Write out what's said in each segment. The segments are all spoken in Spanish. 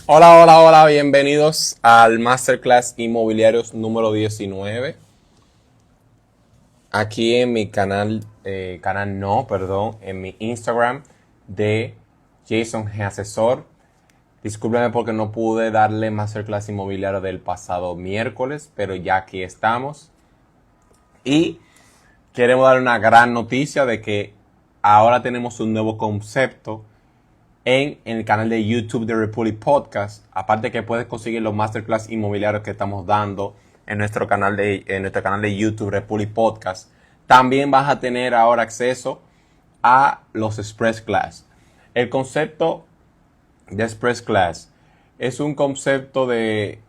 Hola, hola, hola, bienvenidos al Masterclass Inmobiliarios número 19. Aquí en mi en mi Instagram de Jason G. Asesor. Discúlpenme porque no pude darle Masterclass Inmobiliario del pasado miércoles, pero ya aquí estamos. Y queremos dar una gran noticia de que ahora tenemos un nuevo concepto en el canal de YouTube de Republic Podcast. Aparte que puedes conseguir los masterclass inmobiliarios que estamos dando en nuestro canal de YouTube Republic Podcast. También vas a tener ahora acceso a los Express Class. El concepto de Express Class es un concepto de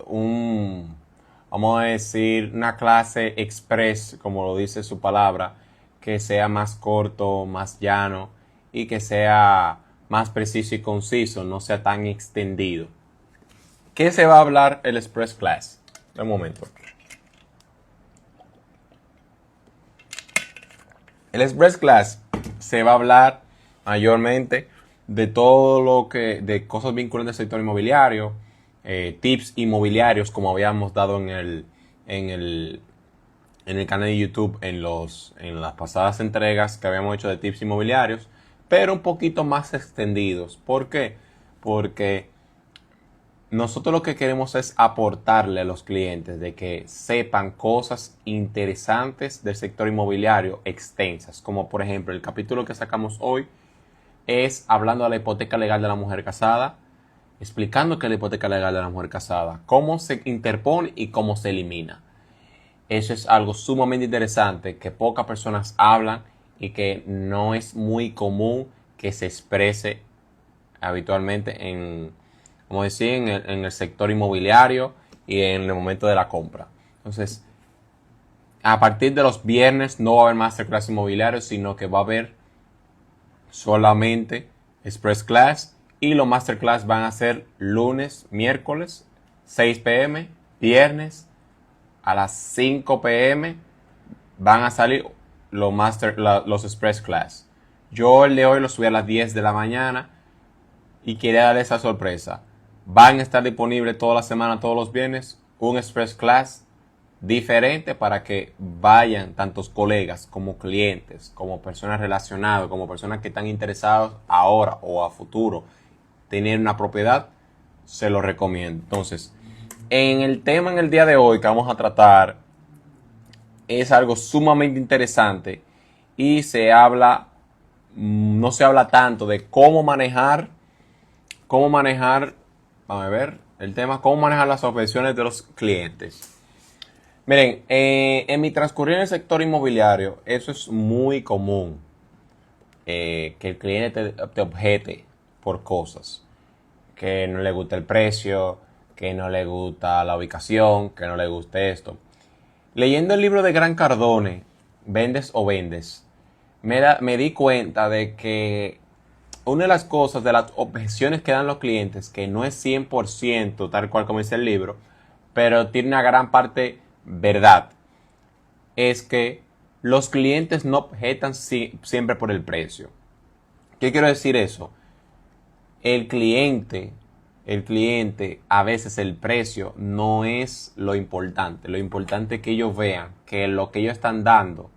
vamos a decir, una clase express, como lo dice su palabra, que sea más corto, más llano y que sea más preciso y conciso, no sea tan extendido. ¿Qué se va a hablar el Express Class? Un momento. El Express Class se va a hablar mayormente de todo lo que, de cosas vinculantes al sector inmobiliario, tips inmobiliarios como habíamos dado en el canal de YouTube en las pasadas entregas que habíamos hecho de tips inmobiliarios, pero un poquito más extendidos. ¿Por qué? Porque nosotros lo que queremos es aportarle a los clientes de que sepan cosas interesantes del sector inmobiliario extensas, como por ejemplo el capítulo que sacamos hoy es hablando de la hipoteca legal de la mujer casada, explicando qué es la hipoteca legal de la mujer casada, cómo se interpone y cómo se elimina. Eso es algo sumamente interesante que pocas personas hablan y que no es muy común que se exprese habitualmente como decía, en el sector inmobiliario y en el momento de la compra. Entonces, a partir de los viernes no va a haber masterclass inmobiliario, sino que va a haber solamente Express Class, y los masterclass van a ser lunes, miércoles, 6 pm, viernes a las 5 pm van a salir los Express Class. Yo el de hoy lo subí a las 10 de la mañana y quería darle esa sorpresa. Van a estar disponibles toda la semana, todos los viernes, un Express Class diferente para que vayan tantos colegas como clientes, como personas relacionadas, como personas que están interesados ahora o a futuro tener una propiedad. Se lo recomiendo. Entonces, en el tema en el día de hoy que vamos a tratar es algo sumamente interesante y no se habla tanto de cómo manejar, vamos a ver, el tema, cómo manejar las objeciones de los clientes. Miren, en mi transcurrir en el sector inmobiliario, eso es muy común, que el cliente te objete por cosas, que no le gusta el precio, que no le gusta la ubicación, que no le guste esto. Leyendo el libro de Gran Cardone, Vendes o Vendes, me di cuenta de que una de las cosas, de las objeciones que dan los clientes, que no es 100% tal cual como dice el libro, pero tiene una gran parte verdad, es que los clientes no objetan siempre por el precio. ¿Qué quiero decir eso? El cliente, a veces el precio no es lo importante. Lo importante es que ellos vean que lo que ellos están dando,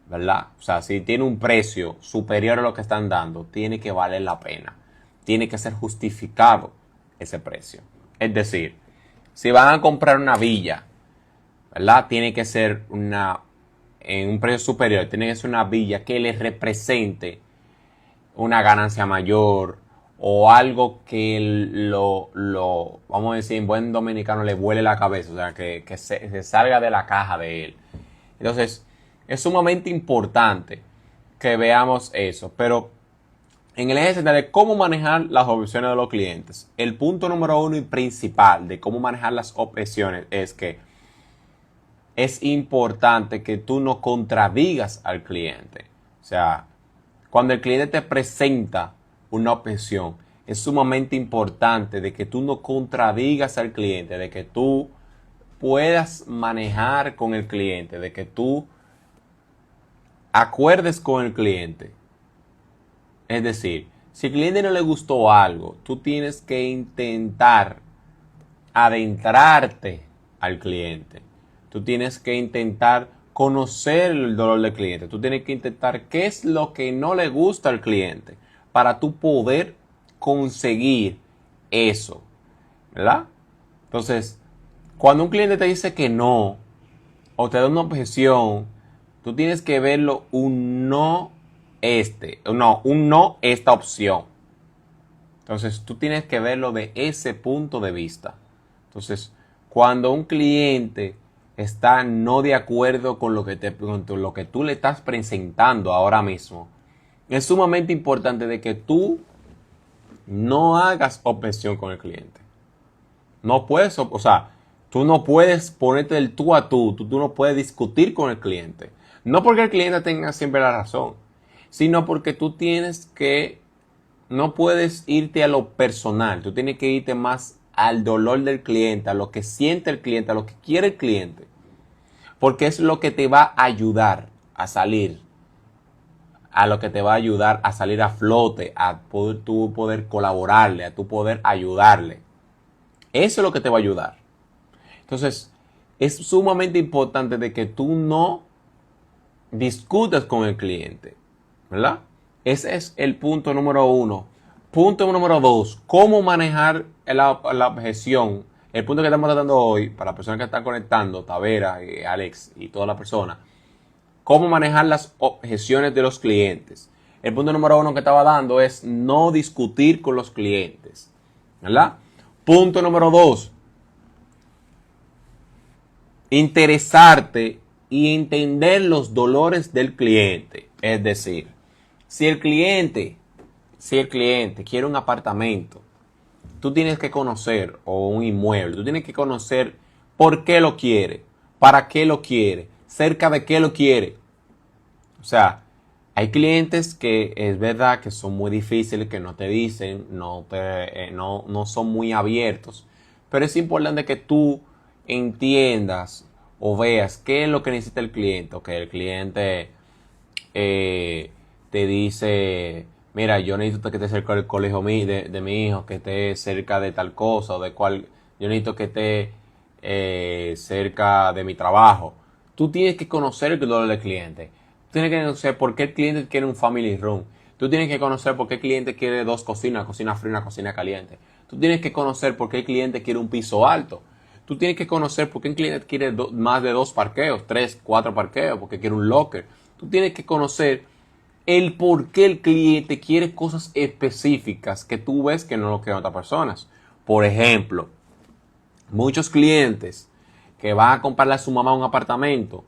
¿verdad? O sea, si tiene un precio superior a lo que están dando, tiene que valer la pena. Tiene que ser justificado ese precio. Es decir, si van a comprar una villa, ¿verdad? Tiene que ser en un precio superior, tiene que ser una villa que les represente una ganancia mayor o algo que vamos a decir en buen dominicano, le vuele la cabeza, o sea, que se salga de la caja de él. Entonces, es sumamente importante que veamos eso, pero en el eje central de cómo manejar las objeciones de los clientes, el punto número uno y principal de cómo manejar las objeciones es que es importante que tú no contradigas al cliente. O sea, cuando el cliente te presenta una objeción, es sumamente importante de que tú no contradigas al cliente, de que tú puedas manejar con el cliente, de que tú acuerdes con el cliente. Es decir, Si al cliente no le gustó algo, tú tienes que intentar adentrarte al cliente. Tú tienes que intentar conocer el dolor del cliente. Tú tienes que intentar qué es lo que no le gusta al cliente para tú poder conseguir eso, ¿verdad? Entonces, cuando un cliente te dice que no o te da una objeción, tú tienes que verlo un no esta opción. Entonces, tú tienes que verlo de ese punto de vista. Entonces, cuando un cliente está no de acuerdo con con lo que tú le estás presentando ahora mismo, es sumamente importante de que tú no hagas objeción con el cliente. No puedes, o sea, tú no puedes ponerte del tú a tú no puedes discutir con el cliente. No porque el cliente tenga siempre la razón, sino porque tú tienes que, no puedes irte a lo personal, tú tienes que irte más al dolor del cliente, a lo que siente el cliente, a lo que quiere el cliente. Porque es lo que te va a ayudar a salir, a lo que te va a ayudar a salir a flote, a poder, tú poder colaborarle, a tu poder ayudarle. Eso es lo que te va a ayudar. Entonces, es sumamente importante de que tú no discutas con el cliente, ¿verdad? Ese es el punto número 1. Punto número 2, cómo manejar la objeción. El punto que estamos tratando hoy, para las personas que están conectando, Tavera, Alex y toda la persona, cómo manejar las objeciones de los clientes. El punto número 1 que estaba dando es no discutir con los clientes, ¿verdad? Punto número 2, interesarte y entender los dolores del cliente. Es decir, si el cliente quiere un apartamento, tú tienes que conocer, o un inmueble, tú tienes que conocer por qué lo quiere, para qué lo quiere, cerca de qué lo quiere. O sea, hay clientes que es verdad que son muy difíciles, que no te dicen, no son muy abiertos, pero es importante que tú entiendas o veas qué es lo que necesita el cliente, o que el cliente te dice, mira, yo necesito que esté cerca del colegio de mi hijo, que esté cerca de tal cosa, o de cual, yo necesito que esté cerca de mi trabajo. Tú tienes que conocer el dolor del cliente. Tú tienes que conocer por qué el cliente quiere un family room. Tú tienes que conocer por qué el cliente quiere dos cocinas, una cocina fría y una cocina caliente. Tú tienes que conocer por qué el cliente quiere un piso alto. Tú tienes que conocer por qué el cliente quiere más de 2 parqueos, 3, 4 parqueos, porque quiere un locker. Tú tienes que conocer el por qué el cliente quiere cosas específicas que tú ves que no lo quieren otras personas. Por ejemplo, muchos clientes que van a comprarle a su mamá un apartamento,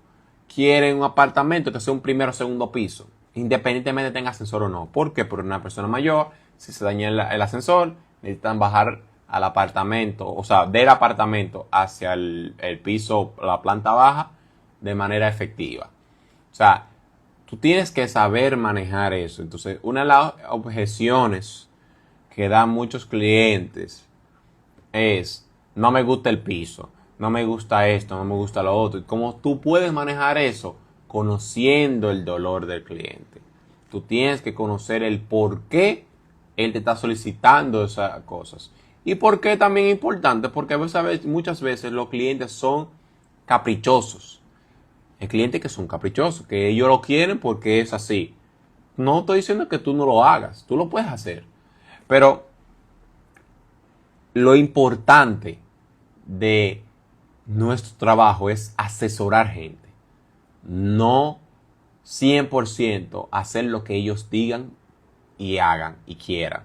quieren un apartamento que sea un primero o segundo piso, independientemente tenga ascensor o no. ¿Por qué? Por una persona mayor, si se daña el ascensor, necesitan bajar al apartamento, o sea, del apartamento hacia el piso, la planta baja, de manera efectiva. O sea, tú tienes que saber manejar eso. Entonces, una de las objeciones que dan muchos clientes es, no me gusta el piso, no me gusta esto, no me gusta lo otro. ¿Y cómo tú puedes manejar eso? Conociendo el dolor del cliente. Tú tienes que conocer el por qué él te está solicitando esas cosas. Y por qué también es importante, porque muchas veces los clientes son caprichosos. Hay clientes que son caprichosos, que ellos lo quieren porque es así. No estoy diciendo que tú no lo hagas, tú lo puedes hacer. Pero lo importante de nuestro trabajo es asesorar gente. No 100% hacer lo que ellos digan y hagan y quieran.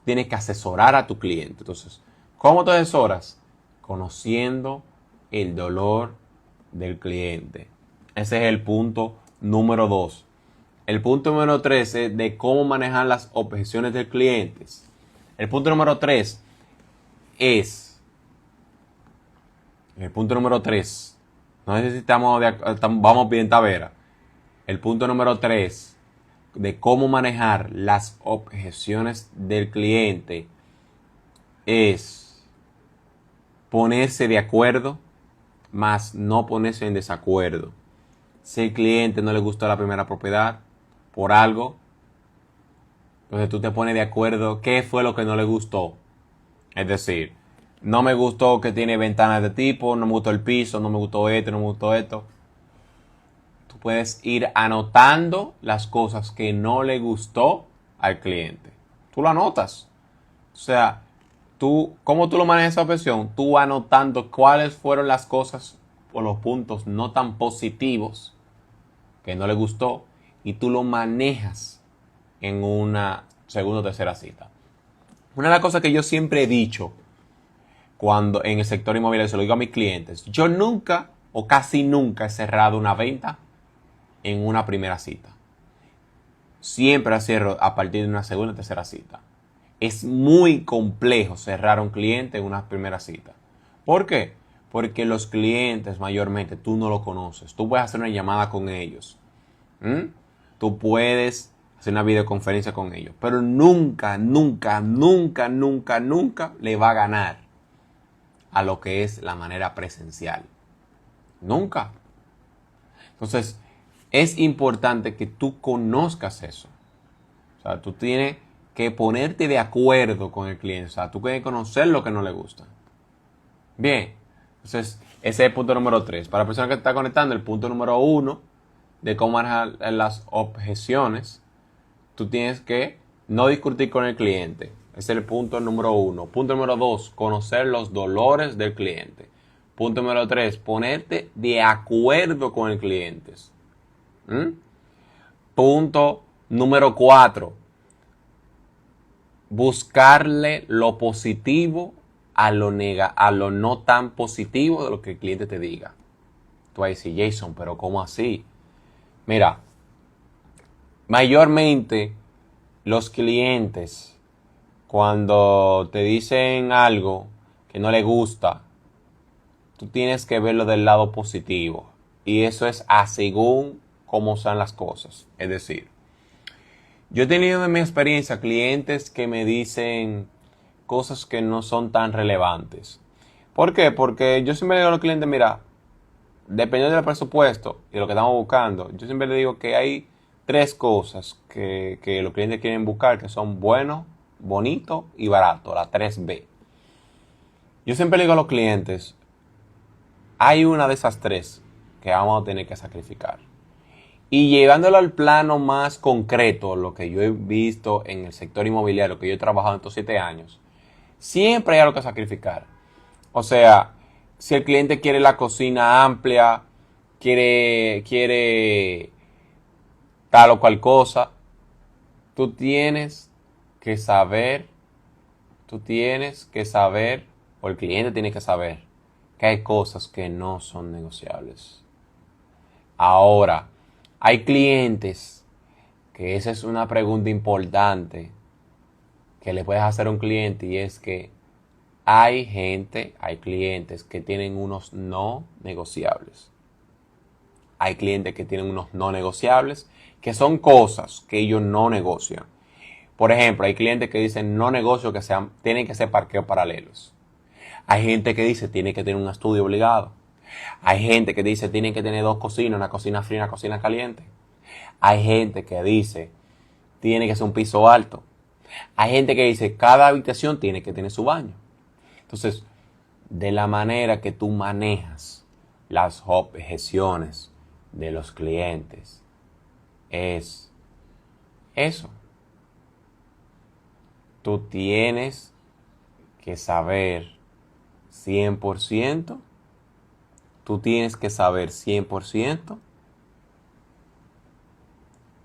Tienes que asesorar a tu cliente. Entonces, ¿cómo te asesoras? Conociendo el dolor del cliente. Ese es el punto número 2. El punto número 3 es de cómo manejar las objeciones del cliente. El punto número 3 es... El punto número 3. No necesitamos... Vamos bien, Tavera. El punto número 3 de cómo manejar las objeciones del cliente es ponerse de acuerdo, más no ponerse en desacuerdo. Si el cliente no le gustó la primera propiedad por algo, Entonces tú te pones de acuerdo qué fue lo que no le gustó. Es decir, no me gustó que tiene ventanas de tipo, no me gustó el piso, no me gustó esto, no me gustó esto. Tú puedes ir anotando las cosas que no le gustó al cliente. Tú lo anotas. O sea, ¿cómo tú lo manejas esa objeción? Tú anotando cuáles fueron las cosas o los puntos no tan positivos que no le gustó y tú lo manejas en una segunda o tercera cita. Una de las cosas que yo siempre he dicho cuando en el sector inmobiliario, se lo digo a mis clientes, yo nunca o casi nunca he cerrado una venta en una primera cita. Siempre la cierro a partir de una segunda o tercera cita. Es muy complejo cerrar a un cliente en una primera cita. ¿Por qué? Porque los clientes mayormente tú no los conoces. Tú puedes hacer una llamada con ellos. Tú puedes hacer una videoconferencia con ellos. Pero nunca, nunca, nunca, nunca, nunca le va a ganar a lo que es la manera presencial. Nunca. Entonces, es importante que tú conozcas eso. O sea, tú tienes que ponerte de acuerdo con el cliente. O sea, tú tienes que conocer lo que no le gusta. Bien. Entonces, ese es el punto número 3. Para la persona que está conectando, el punto número 1 de cómo manejar las objeciones, tú tienes que no discutir con el cliente. Ese es el punto número 1. Punto número 2, conocer los dolores del cliente. Punto número 3, ponerte de acuerdo con el cliente. Punto número 4, buscarle lo positivo a lo no tan positivo de lo que el cliente te diga. Tú vas a decir, Jason, pero ¿cómo así? Mira, mayormente los clientes, cuando te dicen algo que no les gusta, tú tienes que verlo del lado positivo. Y eso es a según cómo son las cosas. Es decir, yo he tenido en mi experiencia clientes que me dicen cosas que no son tan relevantes. ¿Por qué? Porque yo siempre le digo a los clientes, mira, dependiendo del presupuesto y de lo que estamos buscando, yo siempre le digo que hay 3 cosas que los clientes quieren buscar, que son bueno, bonito y barato, la 3B. Yo siempre le digo a los clientes, hay una de esas 3 que vamos a tener que sacrificar. Y llevándolo al plano más concreto, lo que yo he visto en el sector inmobiliario, que yo he trabajado en estos 7 años, siempre hay algo que sacrificar. O sea, si el cliente quiere la cocina amplia, quiere tal o cual cosa, tú tienes que saber, o el cliente tiene que saber, que hay cosas que no son negociables. Ahora, hay clientes que esa es una pregunta importante que le puedes hacer a un cliente, y es que hay clientes que tienen unos no negociables. Hay clientes que tienen unos no negociables, que son cosas que ellos no negocian. Por ejemplo, hay clientes que dicen no negocio, tienen que ser parqueos paralelos. Hay gente que dice tiene que tener un estudio obligado. Hay gente que dice tienen que tener 2 cocinas, una cocina fría y una cocina caliente. Hay gente que dice tiene que ser un piso alto. Hay gente que dice cada habitación tiene que tener su baño. Entonces, de la manera que tú manejas las objeciones de los clientes es eso. Tú tienes que saber 100%,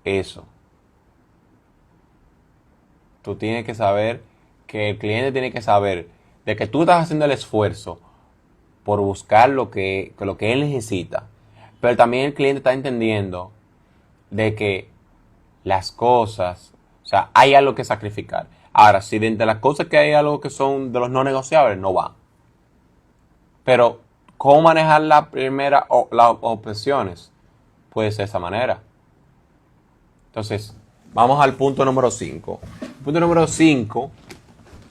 eso. Tú tienes que saber que el cliente tiene que saber de que tú estás haciendo el esfuerzo por buscar lo que él necesita. Pero también el cliente está entendiendo de que las cosas, o sea, hay algo que sacrificar. Ahora, si de entre las cosas que hay algo que son de los no negociables, no va. Pero, ¿cómo manejar las objeciones? Puede ser de esa manera. Entonces, vamos al punto número 5. El punto número 5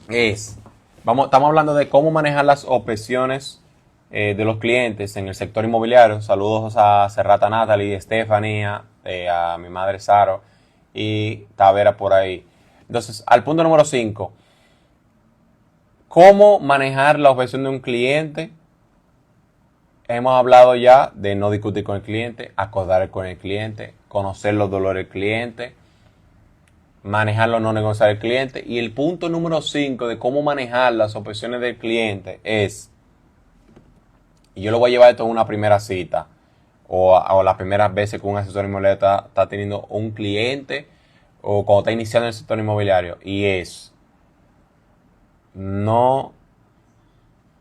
es, estamos hablando de cómo manejar las objeciones de los clientes en el sector inmobiliario. Saludos a Serrata Natalie, Estefanía, a mi madre Saro y Tavera por ahí. Entonces, al punto número 5, ¿cómo manejar la objeción de un cliente? Hemos hablado ya de no discutir con el cliente, acordar con el cliente, conocer los dolores del cliente, manejar los no negociar del cliente. Y el punto número 5 de cómo manejar las objeciones del cliente es, y yo lo voy a llevar esto en una primera cita, o las primeras veces que un asesor inmobiliario está teniendo un cliente, o cuando está iniciando el sector inmobiliario, y es no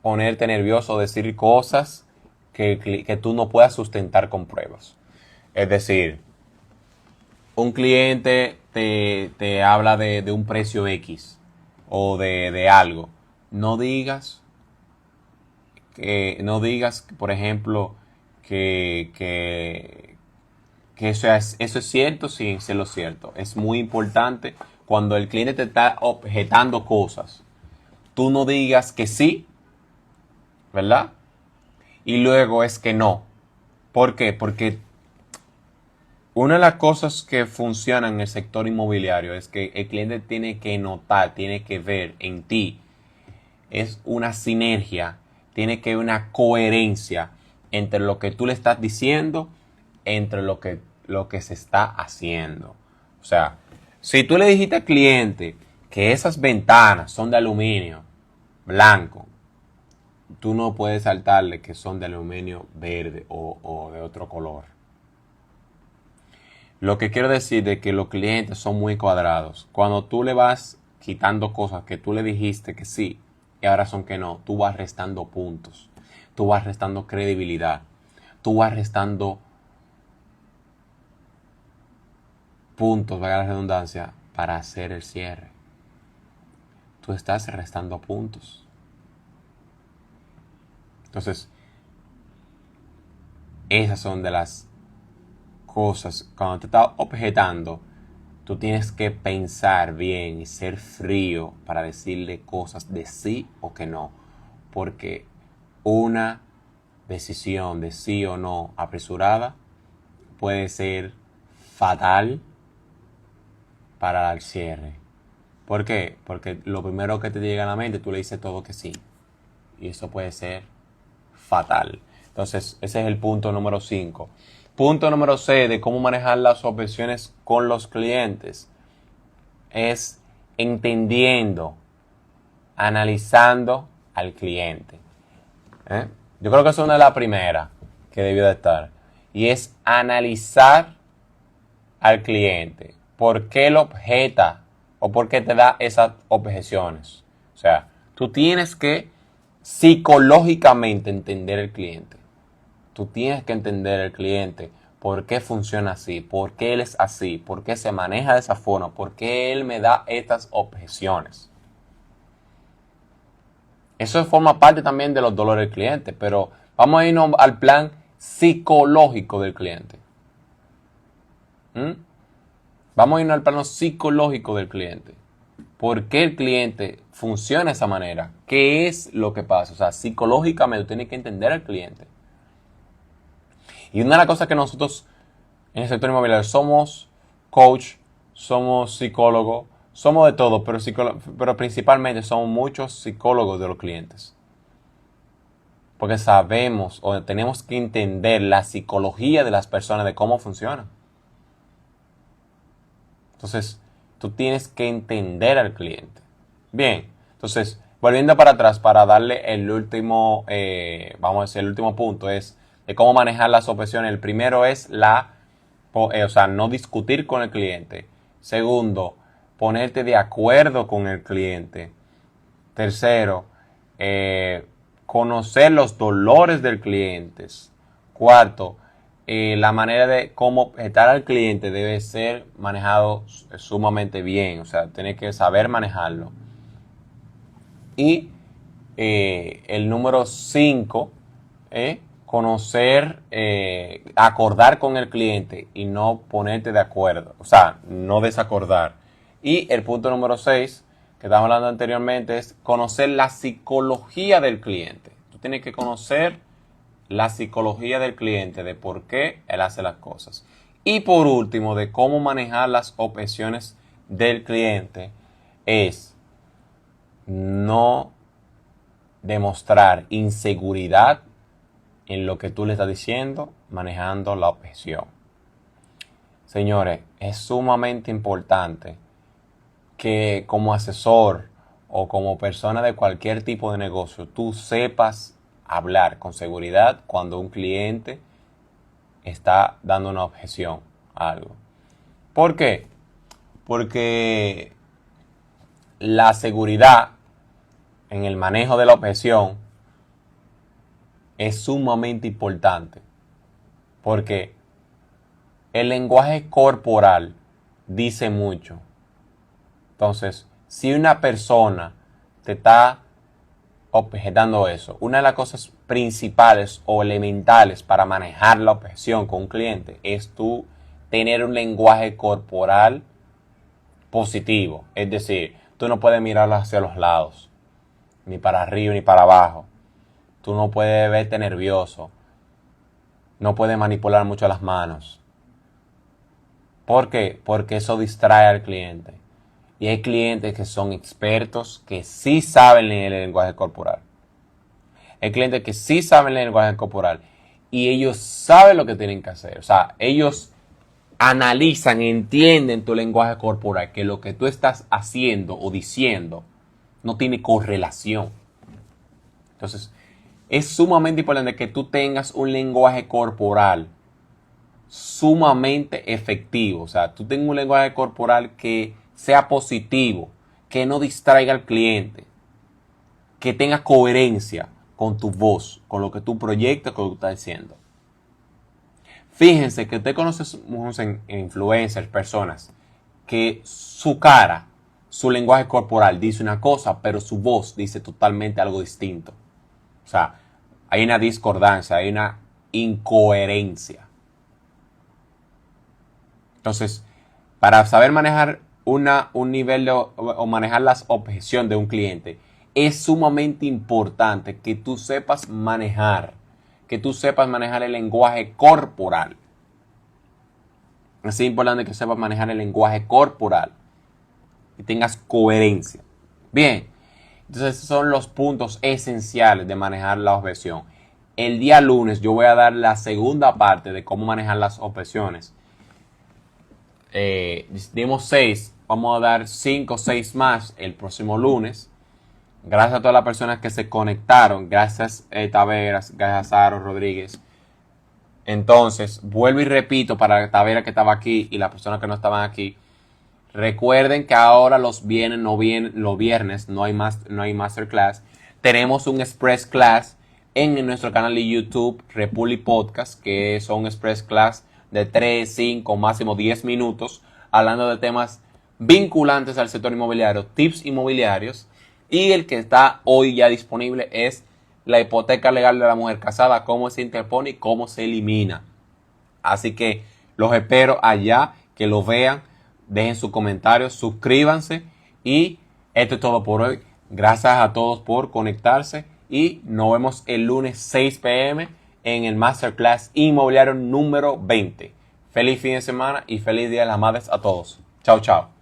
ponerte nervioso, decir cosas que tú no puedas sustentar con pruebas. Es decir, un cliente te habla de un precio X o de algo. No digas por ejemplo, que eso es cierto sin ser lo cierto. Es muy importante cuando el cliente te está objetando cosas. Tú no digas que sí, ¿verdad? Y luego es que no. ¿Por qué? Porque una de las cosas que funcionan en el sector inmobiliario es que el cliente tiene que notar, tiene que ver en ti. Es una sinergia, tiene que haber una coherencia entre lo que tú le estás diciendo, entre lo que se está haciendo. O sea, si tú le dijiste al cliente que esas ventanas son de aluminio blanco, tú no puedes saltarle que son de aluminio verde o de otro color. Lo que quiero decir es que los clientes son muy cuadrados. Cuando tú le vas quitando cosas que tú le dijiste que sí y ahora son que no, tú vas restando puntos, tú vas restando credibilidad, tú vas restando puntos, valga la redundancia, para hacer el cierre. Tú estás restando puntos. Entonces, esas son de las cosas, cuando te estás objetando, tú tienes que pensar bien y ser frío para decirle cosas de sí o que no. Porque una decisión de sí o no apresurada puede ser fatal para el cierre. ¿Por qué? Porque lo primero que te llega a la mente, tú le dices todo que sí. Y eso puede ser fatal. Entonces, ese es el punto número 5. Punto número 6 de cómo manejar las objeciones con los clientes es entendiendo, analizando al cliente. Yo creo que es una de las primeras que debió de estar. Y es analizar al cliente. ¿Por qué lo objeta? ¿O por qué te da esas objeciones? O sea, tú tienes que psicológicamente entender el cliente. Tú tienes que entender el cliente, por qué funciona así, por qué él es así, por qué se maneja de esa forma, por qué él me da estas objeciones. Eso forma parte también de los dolores del cliente, pero vamos a irnos al plan psicológico del cliente. Vamos a irnos al plano psicológico del cliente. ¿Por qué el cliente funciona de esa manera? ¿Qué es lo que pasa? O sea, psicológicamente tú tienes que entender al cliente. Y una de las cosas que nosotros en el sector inmobiliario somos coach, somos psicólogos, somos de todo, pero principalmente somos muchos psicólogos de los clientes. Porque sabemos o tenemos que entender la psicología de las personas, de cómo funcionan. Entonces, tú tienes que entender al cliente. Bien, entonces, volviendo para atrás para darle el último, vamos a decir, el último punto es de cómo manejar las objeciones. El primero es no discutir con el cliente. Segundo, ponerte de acuerdo con el cliente. Tercero, conocer los dolores del cliente. Cuarto, la manera de cómo objetar al cliente debe ser manejado sumamente bien. O sea, tiene que saber manejarlo. Y el número 5, conocer, acordar con el cliente y no ponerte de acuerdo. O sea, no desacordar. Y el punto número 6, que estábamos hablando anteriormente, es conocer la psicología del cliente. Tú tienes que conocer la psicología del cliente, de por qué él hace las cosas. Y por último, de cómo manejar las objeciones del cliente es no demostrar inseguridad en lo que tú le estás diciendo, manejando la objeción. Señores, es sumamente importante que como asesor o como persona de cualquier tipo de negocio, tú sepas hablar con seguridad cuando un cliente está dando una objeción a algo. ¿Por qué? Porque la seguridad en el manejo de la objeción es sumamente importante. Porque el lenguaje corporal dice mucho. Entonces, si una persona te está objetando eso, una de las cosas principales o elementales para manejar la objeción con un cliente es tú tener un lenguaje corporal positivo. Es decir, tú no puedes mirar hacia los lados, ni para arriba ni para abajo. Tú no puedes verte nervioso. No puedes manipular mucho las manos. ¿Por qué? Porque eso distrae al cliente. Y hay clientes que son expertos que sí saben leer el lenguaje corporal. Hay clientes que sí saben leer el lenguaje corporal y ellos saben lo que tienen que hacer. O sea, ellos analizan, entienden tu lenguaje corporal, que lo que tú estás haciendo o diciendo no tiene correlación. Entonces, es sumamente importante que tú tengas un lenguaje corporal sumamente efectivo. O sea, tú tengas un lenguaje corporal que sea positivo, que no distraiga al cliente, que tenga coherencia con tu voz, con lo que tú proyectas, con lo que tú estás diciendo. Fíjense que usted conoce influencers, personas, que su cara, su lenguaje corporal dice una cosa, pero su voz dice totalmente algo distinto. O sea, hay una discordancia, hay una incoherencia. Entonces, para saber manejar un nivel o manejar las objeciones de un cliente, es sumamente importante que tú sepas manejar el lenguaje corporal. Es importante que sepas manejar el lenguaje corporal y tengas coherencia. Bien, entonces esos son los puntos esenciales de manejar la objeción. El día lunes yo voy a dar la segunda parte de cómo manejar las objeciones. Dimos 6, vamos a dar 5 o 6 más el próximo lunes. Gracias a todas las personas que se conectaron. Gracias Taveras, gracias a Saro Rodríguez. Entonces, vuelvo y repito para Tavera que estaba aquí y las personas que no estaban aquí. Recuerden que ahora los viernes no hay masterclass. Tenemos un express class en nuestro canal de YouTube, Repuli Podcast, que son express class de 3, 5, máximo 10 minutos, hablando de temas vinculantes al sector inmobiliario, tips inmobiliarios. Y el que está hoy ya disponible es la hipoteca legal de la mujer casada, cómo se interpone y cómo se elimina. Así que los espero allá, que lo vean, dejen sus comentarios, suscríbanse y esto es todo por hoy. Gracias a todos por conectarse y nos vemos el lunes 6 p.m. en el Masterclass Inmobiliario número 20. Feliz fin de semana y feliz Día de las Madres a todos. Chao, chao.